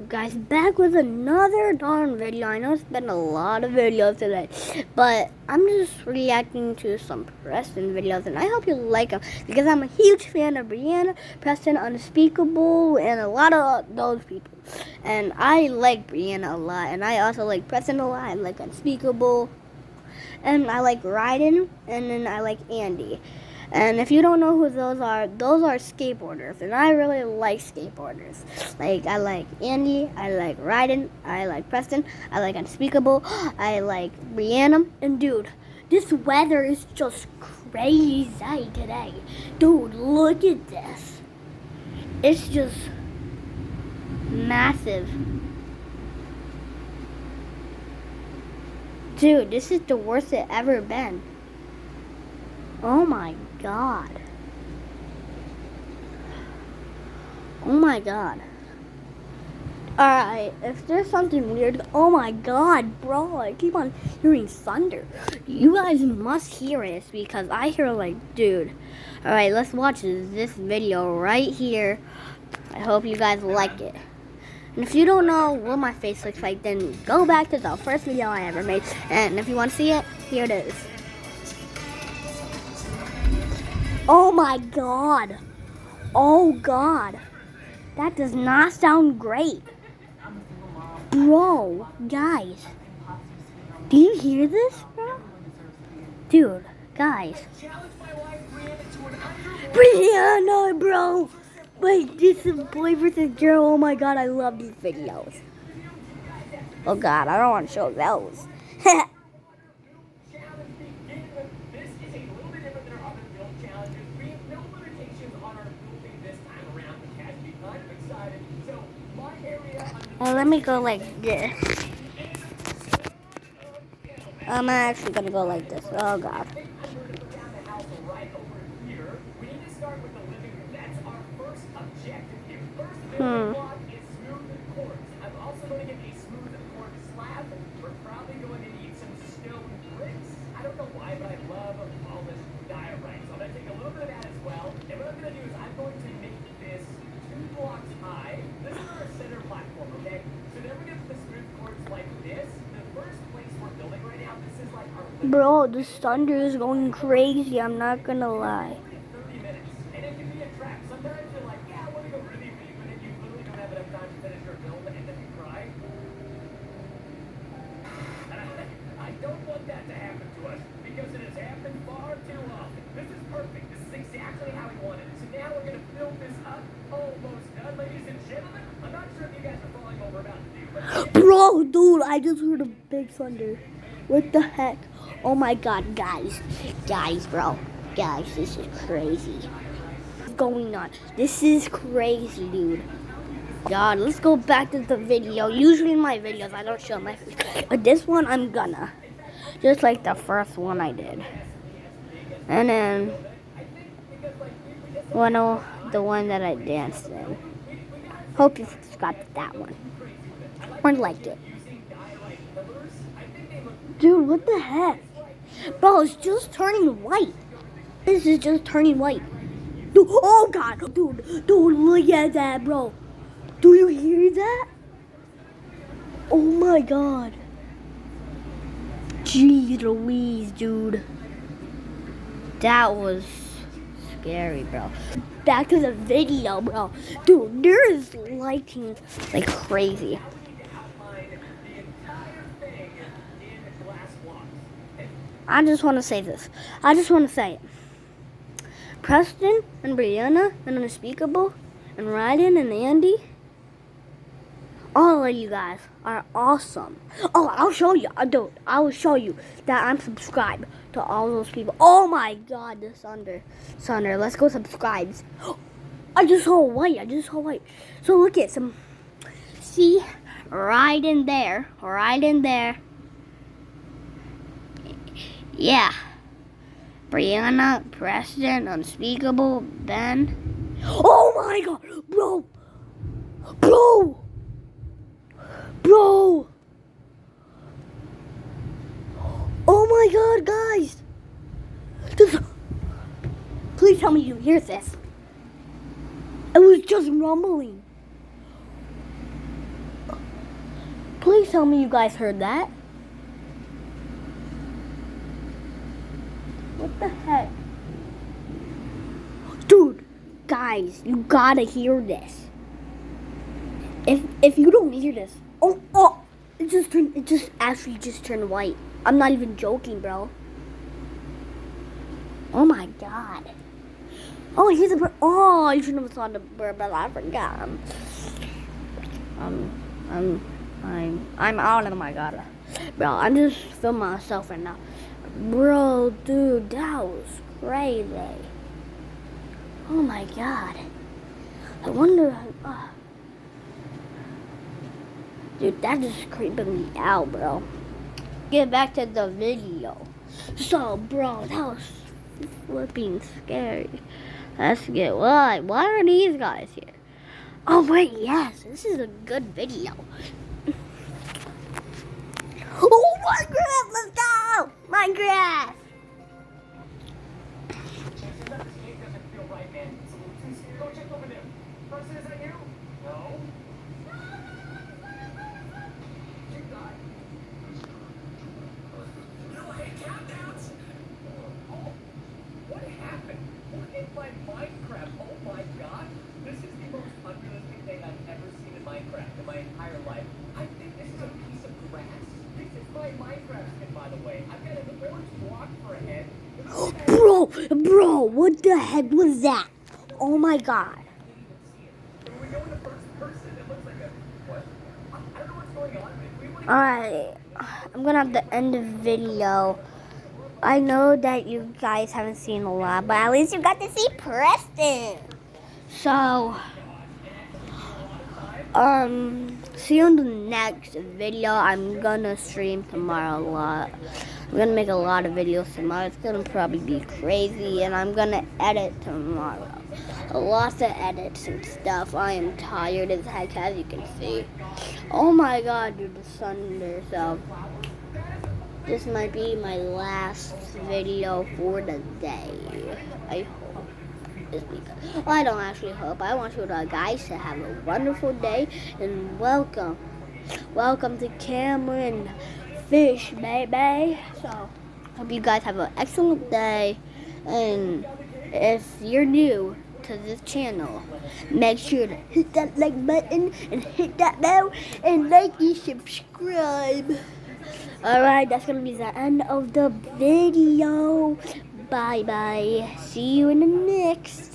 Guys, back with another darn video. I know it's been a lot of videos today, but I'm just reacting to some Preston videos, and I hope you like them because I'm a huge fan of Brianna, Preston, Unspeakable, and a lot of those people. And I like Brianna a lot, and I also like Preston a lot. I like Unspeakable, and I like Ryden, and then I like Andy. And if you don't know who those are skateboarders, and I really like skateboarders. Like, I like Andy, I like Ryden, I like Preston, I like Unspeakable, I like Brianna, and dude, this weather is just crazy today. Dude, look at this. It's just massive. Dude, this is the worst it's ever been. Oh my god. Oh my god. Alright, if there's something weird, oh my god, bro, I keep on hearing thunder. You guys must hear it because I hear like, dude. Alright, let's watch this video right here. I hope you guys like it. And if you don't know what my face looks like, then go back to the first video I ever made. And if you want to see it, here it is. Oh my god. Oh god. That does not sound great. Bro, guys. Do you hear this, bro? Dude, guys. Brianna, bro. Wait, this is boy versus girl. Oh my god, I love these videos. Oh god, I don't want to show those. Let me go like this. I'm actually gonna go like this. Oh god. Bro, this thunder is going crazy, I'm not gonna lie. I don't want that to happen to us because it has happened far too often. This is perfect. This is exactly how we wanted it. So now we're going to fill this up. Almost done, ladies and gentlemen. I'm not sure if you guys are following what we're about to do. But bro, dude, I just heard a big thunder. What the heck? Oh my god, guys. Guys, bro. Guys, this is crazy. What's going on? This is crazy, dude. God, let's go back to the video. Usually in my videos, I don't show my face. But this one, I'm gonna. Just like the first one I did. And then, the one that I danced in. Hope you subscribe to that one. Or liked it. Dude, what the heck? Bro, it's just turning white. This is just turning white. Dude, oh god. Dude, look at that, bro. Do you hear that? Oh my god. Jeez Louise, dude. That was scary, bro. Back to the video, bro. Dude, there is lighting like crazy. I just want to say this. I just want to say it. Preston and Brianna and Unspeakable and Ryden and Andy, all of you guys are awesome. Oh, I'll show you. I will show you that I'm subscribed to all those people. Oh my god, the thunder. Let's go subscribe. I just saw white. So look at some. See, right in there. Yeah. Brianna, Preston, Unspeakable, Ben. Oh my god, bro. Oh my god, guys. Please tell me you hear this. It was just rumbling. tell me you guys heard that. What the heck? Dude, guys, you gotta hear this. If you don't hear this, it just actually just turned white. I'm not even joking, bro. Oh my god. Oh, here's a bird. Oh, you shouldn't have saw the bird, but I forgot. I'm out of my god. Bro, I'm just filming myself right now. Bro, dude, that was crazy. Oh my god. I wonder. Dude, that just creeping me out, bro. Get back to the video. So, bro, that was flipping scary. Let's get why are these guys here? Oh wait, yes, this is a good video. Oh, Minecraft, let's go! Minecraft! Go check over there. Person, is that you? No. You died. No, hey, countdowns. Oh, what happened? What in my Minecraft? Oh my god. This is the most unrealistic thing I've ever seen in Minecraft in my entire life. I think this is a piece of grass. This is my Minecraft skin, by the way. I've got an orange block for a head. Bro, what the heck was that? Oh my god. When we go into first person, it looks like a what? I don't know what's going on. If we would Alright, I'm gonna have to end the video. I know that you guys haven't seen a lot, but at least you got to see Preston. So, see you in the next video. I'm gonna stream tomorrow a lot. I'm gonna make a lot of videos tomorrow. It's gonna probably be crazy, and I'm gonna edit tomorrow. Lots of edits and stuff. I am tired as heck, as you can see. Oh my god, dude, the thunder. So, this might be my last video for the day. I hope. Well, I don't actually hope. I want you guys to have a wonderful day, and welcome to Cameron Fish, baby. So, hope you guys have an excellent day, and if you're new to this channel, make sure to hit that like button and hit that bell and like and subscribe. Alright, that's gonna be the end of the video. Bye bye. See you in the next.